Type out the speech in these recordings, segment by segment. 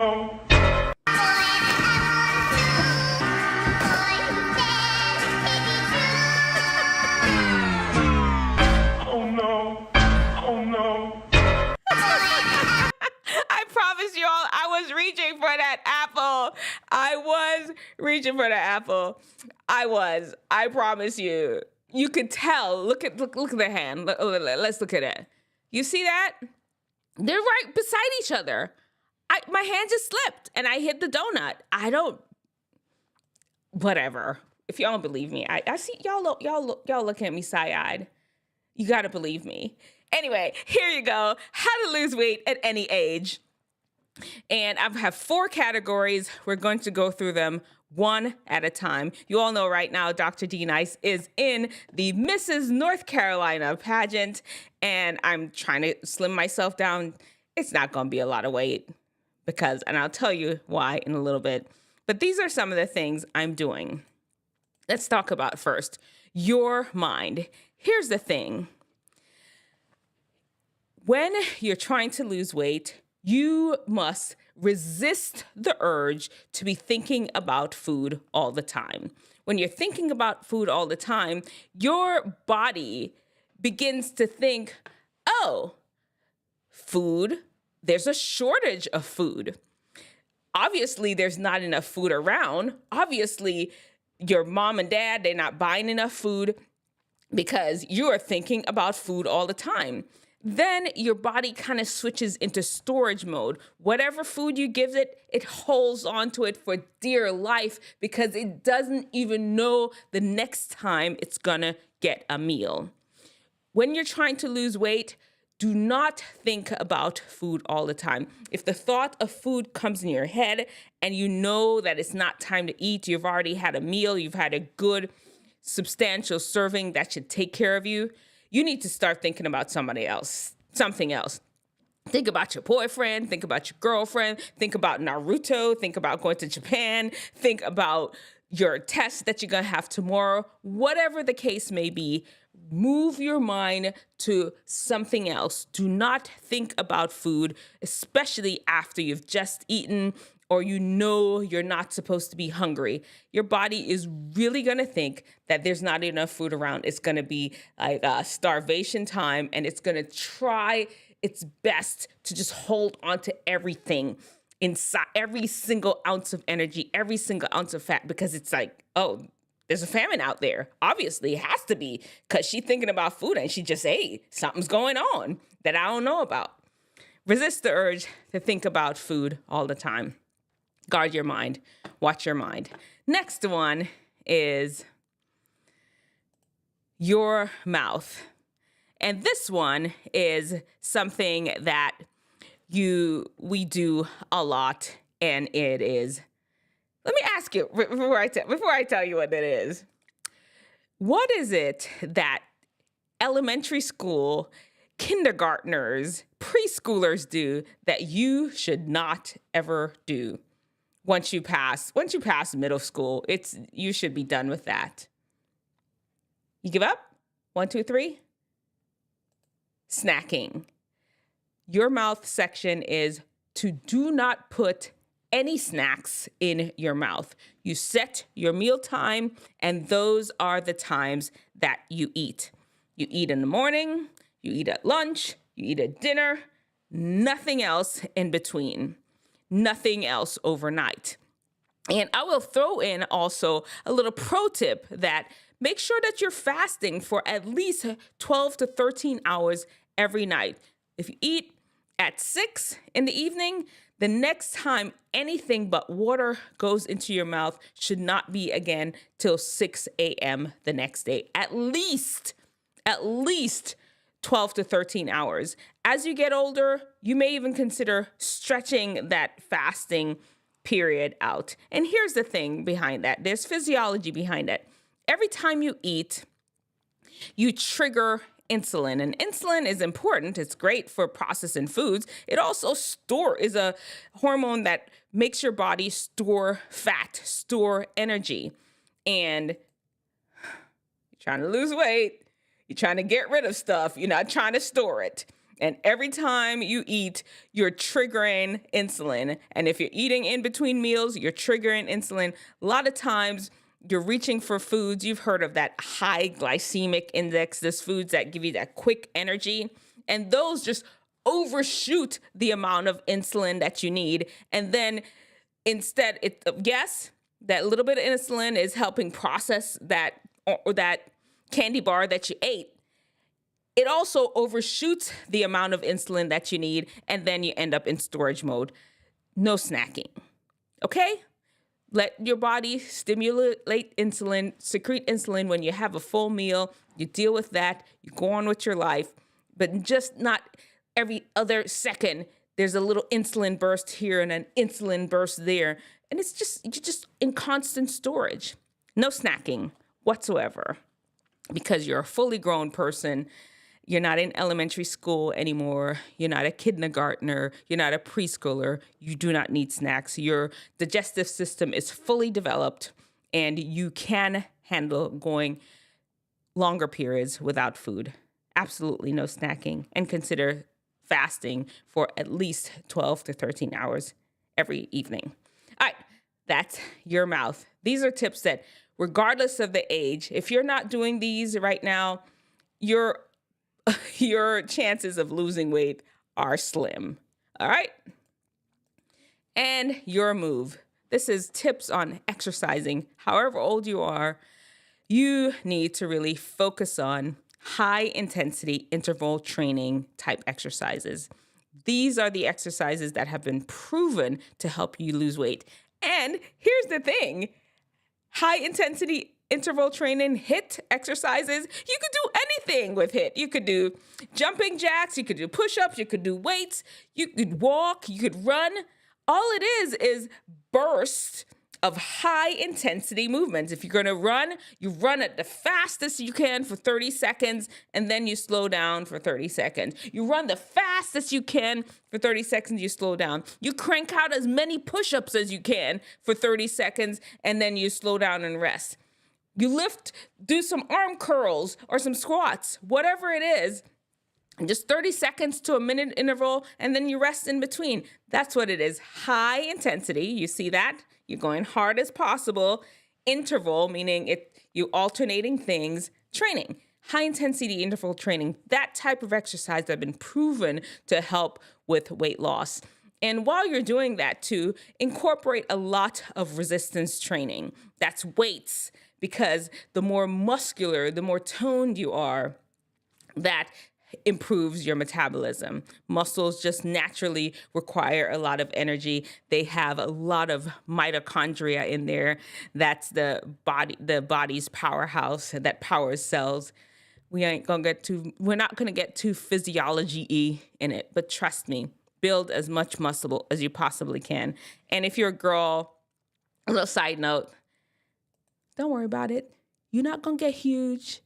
I promise you all, I was reaching for that apple. I was reaching for the apple. I promise you. You could tell. Look at the hand. Let's look at it. You see that? They're right beside each other. My hand just slipped and I hit the donut. Whatever. If y'all don't believe me, I see y'all looking at me side-eyed. You gotta believe me. Anyway, here you go. How to lose weight at any age. And I have 4 categories. We're going to go through them one at a time. You all know right now Dr. D Nice is in the Mrs. North Carolina pageant, and I'm trying to slim myself down. It's not going to be a lot of weight and I'll tell you why in a little bit. But these are some of the things I'm doing. Let's talk about first, your mind. Here's the thing. When you're trying to lose weight, you must resist the urge to be thinking about food all the time. When you're thinking about food all the time, your body begins to think, oh, food, there's a shortage of food. Obviously, there's not enough food around. Obviously, your mom and dad, they're not buying enough food because you are thinking about food all the time. Then your body kind of switches into storage mode. Whatever food you give it, it holds onto it for dear life because it doesn't even know the next time it's gonna get a meal. When you're trying to lose weight, do not think about food all the time. If the thought of food comes in your head and you know that it's not time to eat, you've already had a meal, you've had a good, substantial serving that should take care of you, you need to start thinking about somebody else, something else. Think about your boyfriend, think about your girlfriend, think about Naruto, think about going to Japan, think about your test that you're gonna have tomorrow. Whatever the case may be, move your mind to something else. Do not think about food, especially after you've just eaten or you know you're not supposed to be hungry. Your body is really gonna think that there's not enough food around. It's gonna be like starvation time, and it's gonna try its best to just hold on to everything inside, every single ounce of energy, every single ounce of fat, because it's like, oh, there's a famine out there. Obviously, it has to be, because she's thinking about food and she just ate. Something's going on that I don't know about. Resist the urge to think about food all the time. Guard your mind. Watch your mind. Next one is your mouth. And this one is something that we do a lot, and it is, let me ask you before I tell you what it is. What is it that elementary school, kindergartners, preschoolers do that you should not ever do? Once you pass middle school, you should be done with that. You give up? 1, 2, 3. Snacking. Your mouth section is to do not put any snacks in your mouth. You set your meal time, and those are the times that you eat. You eat in the morning, you eat at lunch, you eat at dinner, nothing else in between. Nothing else overnight. And I will throw in also a little pro tip that make sure that you're fasting for at least 12 to 13 hours every night. If you eat at 6 in the evening, the next time anything but water goes into your mouth should not be again till 6 a.m. the next day. At least 12 to 13 hours. As you get older, you may even consider stretching that fasting period out. And here's the thing behind that. There's physiology behind it. Every time you eat, you trigger insulin, and insulin is important. It's great for processing foods. It also is a hormone that makes your body store fat, store energy. And you're trying to lose weight. You're trying to get rid of stuff. You're not trying to store it. And every time you eat, you're triggering insulin. And if you're eating in between meals, you're triggering insulin. A lot of times you're reaching for foods. You've heard of that high glycemic index, those foods that give you that quick energy. And those just overshoot the amount of insulin that you need. And then instead, yes, that little bit of insulin is helping process that or that candy bar that you ate. It also overshoots the amount of insulin that you need, and then you end up in storage mode. No snacking, okay? Let your body stimulate insulin, secrete insulin when you have a full meal. You deal with that. You go on with your life, but just not every other second. There's a little insulin burst here and an insulin burst there. And you're just in constant storage. No snacking whatsoever because you're a fully grown person. You're not in elementary school anymore. You're not a kindergartner. You're not a preschooler. You do not need snacks. Your digestive system is fully developed and you can handle going longer periods without food. Absolutely no snacking, and consider fasting for at least 12 to 13 hours every evening. All right, that's your mouth. These are tips that, regardless of the age, if you're not doing these right now, your chances of losing weight are slim. All right? And your move. This is tips on exercising. However old you are, you need to really focus on high intensity interval training type exercises. These are the exercises that have been proven to help you lose weight. And here's the thing, high intensity interval training, HIIT exercises, you could do anything with HIIT. You could do jumping jacks, you could do push-ups, you could do weights, you could walk, you could run. All it is bursts of high intensity movements. If you're going to run, you run at the fastest you can for 30 seconds, and then you slow down for 30 seconds. You run the fastest you can for 30 seconds, you slow down. You crank out as many push-ups as you can for 30 seconds, and then you slow down and rest. You do some arm curls or some squats, whatever it is, and just 30 seconds to a minute interval, and then you rest in between. That's what it is. High intensity. You see that? You're going hard as possible. Interval, meaning you alternating things. Training. High intensity interval training. That type of exercise has been proven to help with weight loss. And while you're doing that too, incorporate a lot of resistance training. That's weights, because the more muscular, the more toned you are, that improves your metabolism. Muscles just naturally require a lot of energy. They have a lot of mitochondria in there. That's the body's powerhouse that powers cells. We're not gonna get too physiology-y in it, but trust me, build as much muscle as you possibly can. And if you're a girl, a little side note, don't worry about it. You're not gonna get huge.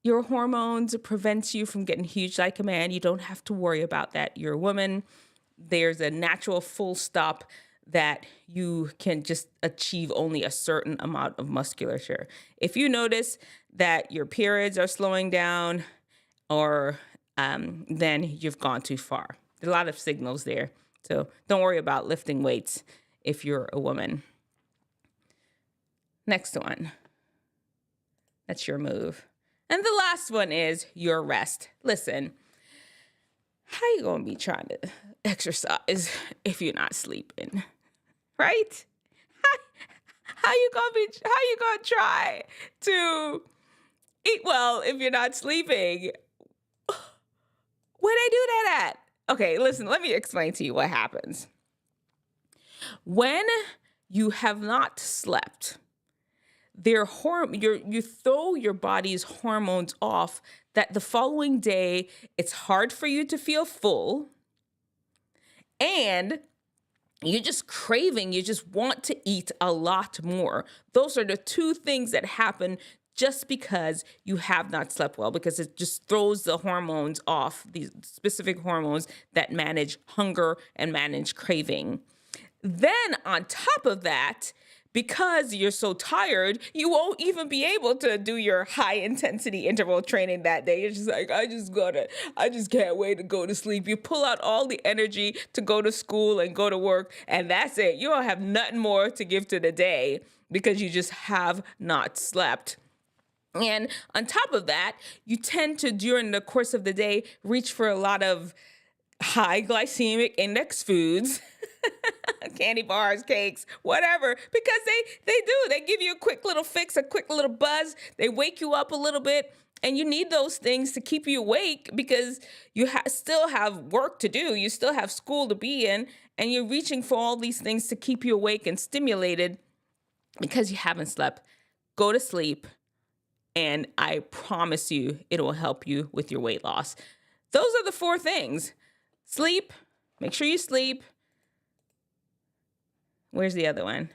Your hormones prevents you from getting huge like a man. You don't have to worry about that. You're a woman. There's a natural full stop that you can just achieve only a certain amount of musculature. If you notice that your periods are slowing down, or then you've gone too far. There's a lot of signals there. So don't worry about lifting weights if you're a woman. Next one. That's your move. And the last one is your rest. Listen, how you gonna be trying to exercise if you're not sleeping, right? How you gonna try to eat well if you're not sleeping? Where'd I do that at? Okay, listen, let me explain to you what happens. When you have not slept, you throw your body's hormones off, that the following day it's hard for you to feel full, and you're just craving, you just want to eat a lot more. Those are the two things that happen just because you have not slept well, because it just throws the hormones off, these specific hormones that manage hunger and manage craving. Then on top of that, because you're so tired, you won't even be able to do your high intensity interval training that day. You're just like, I just can't wait to go to sleep. You pull out all the energy to go to school and go to work, and that's it. You don't have nothing more to give to the day because you just have not slept. And on top of that, you tend to, during the course of the day, reach for a lot of high glycemic index foods, candy bars, cakes, whatever, because they give you a quick little fix, a quick little buzz. They wake you up a little bit, and you need those things to keep you awake because you still have work to do. You still have school to be in, and you're reaching for all these things to keep you awake and stimulated because you haven't slept. Go to sleep, and I promise you it will help you with your weight loss. Those are the 4 things. Sleep. Make sure you sleep. Where's the other one?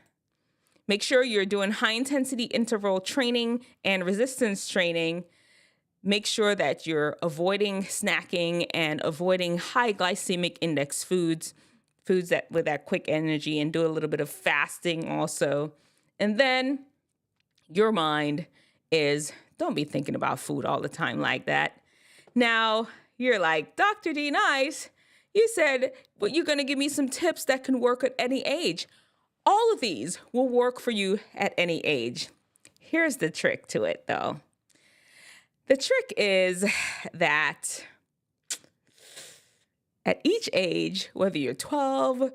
Make sure you're doing high intensity interval training and resistance training. Make sure that you're avoiding snacking and avoiding high glycemic index foods that with that quick energy, and do a little bit of fasting also. And then your mind is, don't be thinking about food all the time like that. Now you're like, Dr. D Nice, you said, well, you're going to give me some tips that can work at any age. All of these will work for you at any age. Here's the trick to it, though. The trick is that at each age, whether you're 12,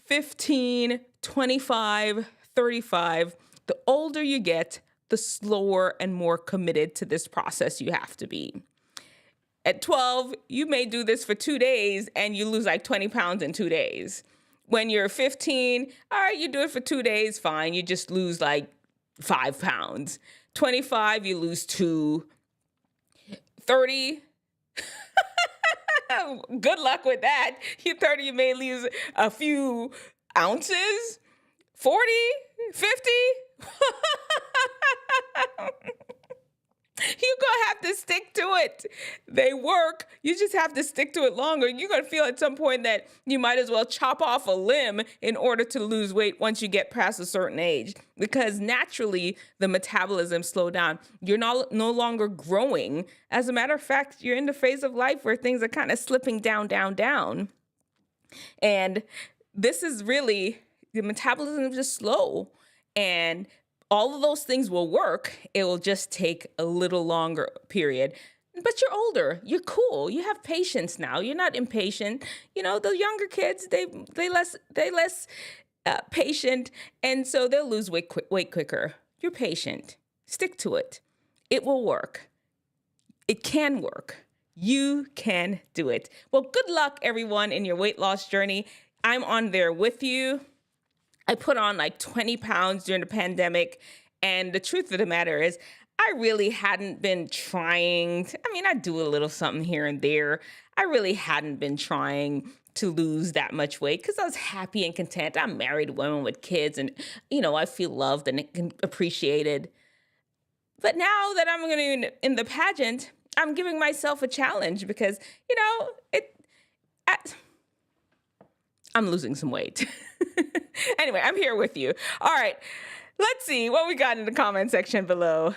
15, 25, 35, the older you get, the slower and more committed to this process you have to be. At 12, you may do this for 2 days and you lose like 20 pounds in 2 days. When you're 15, all right, you do it for 2 days, fine. You just lose like 5 pounds. 25, you lose 2. 30, good luck with that. You're 30, you may lose a few ounces. 40, 50. You're going to have to stick to it. They work. You just have to stick to it longer. You're going to feel at some point that you might as well chop off a limb in order to lose weight once you get past a certain age, because naturally the metabolism slows down. You're no longer growing. As a matter of fact, you're in the phase of life where things are kind of slipping down. And this is really, the metabolism is just slow. And all of those things will work. It will just take a little longer period. But you're older. You're cool. You have patience now. You're not impatient. You know, the younger kids, they less patient, and so they'll lose weight quicker. You're patient. Stick to it. It will work. It can work. You can do it. Well, good luck, everyone, in your weight loss journey. I'm on there with you. I put on like 20 pounds during the pandemic. And the truth of the matter is, I really hadn't been trying. I do a little something here and there. I really hadn't been trying to lose that much weight because I was happy and content. I'm a married woman with kids, and, I feel loved and appreciated. But now that I'm going to in the pageant, I'm giving myself a challenge because, I'm losing some weight. Anyway, I'm here with you. All right, let's see what we got in the comment section below.